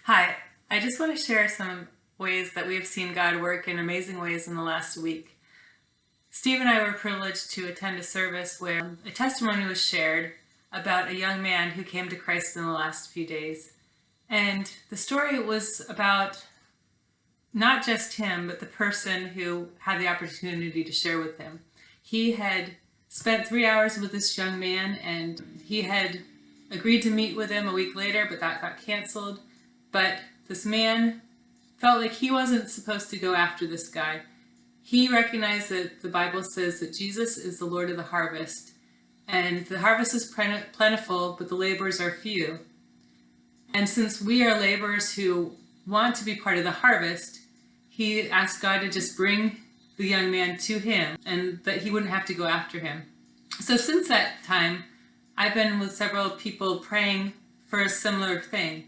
Hi, I just want to share some ways that we have seen God work in amazing ways in the last week. Steve and I were privileged to attend a service where a testimony was shared about a young man who came to Christ in the last few days. And the story was about not just him, but the person who had the opportunity to share with him. He had spent 3 hours with this young man, and he had agreed to meet with him a week later, but that got canceled. But this man felt like he wasn't supposed to go after this guy. He recognized that the Bible says that Jesus is the Lord of the harvest, and the harvest is plentiful, but the laborers are few. And since we are laborers who want to be part of the harvest, he asked God to just bring the young man to him and that he wouldn't have to go after him. So since that time, I've been with several people praying for a similar thing.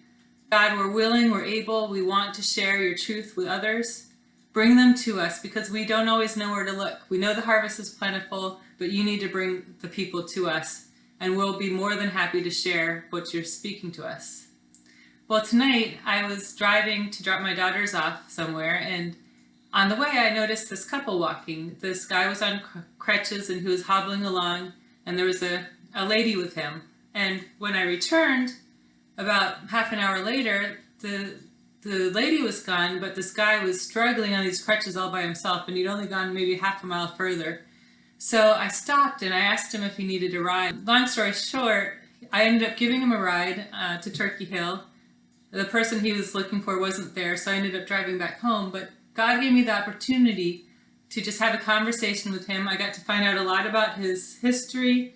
God, we're willing, we're able, we want to share your truth with others. Bring them to us because we don't always know where to look. We know the harvest is plentiful, but you need to bring the people to us, and we'll be more than happy to share what you're speaking to us. Well, tonight I was driving to drop my daughters off somewhere, and on the way I noticed this couple walking. This guy was on crutches and he was hobbling along, and there was a lady with him. And when I returned, about half an hour later, the lady was gone, but this guy was struggling on these crutches all by himself, and he'd only gone maybe half a mile further. So I stopped and I asked him if he needed a ride. Long story short, I ended up giving him a ride to Turkey Hill. The person he was looking for wasn't there, so I ended up driving back home. But God gave me the opportunity to just have a conversation with him. I got to find out a lot about his history.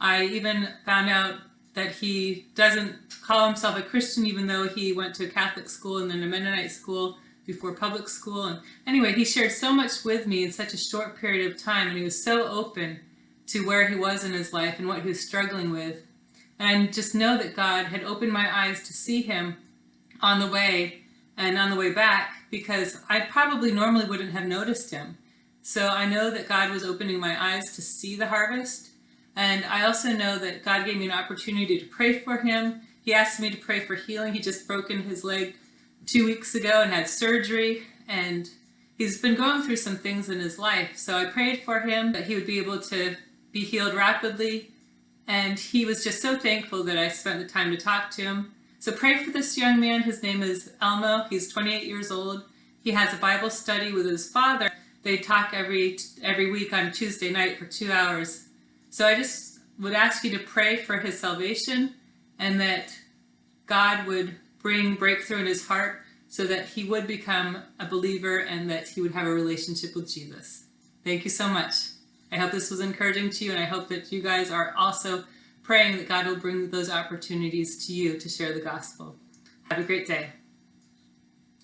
I even found out that he doesn't call himself a Christian, even though he went to a Catholic school and then a Mennonite school before public school. And anyway, he shared so much with me in such a short period of time, and he was so open to where he was in his life and what he was struggling with. And just know that God had opened my eyes to see him on the way and on the way back, because I probably normally wouldn't have noticed him. So I know that God was opening my eyes to see the harvest. And I also know that God gave me an opportunity to pray for him. He asked me to pray for healing. He just broken his leg 2 weeks ago and had surgery. And he's been going through some things in his life. So I prayed for him that he would be able to be healed rapidly. And he was just so thankful that I spent the time to talk to him. So pray for this young man. His name is Elmo. He's 28 years old. He has a Bible study with his father. They talk every week on Tuesday night for 2 hours. So I just would ask you to pray for his salvation and that God would bring breakthrough in his heart so that he would become a believer and that he would have a relationship with Jesus. Thank you so much. I hope this was encouraging to you, and I hope that you guys are also praying that God will bring those opportunities to you to share the gospel. Have a great day.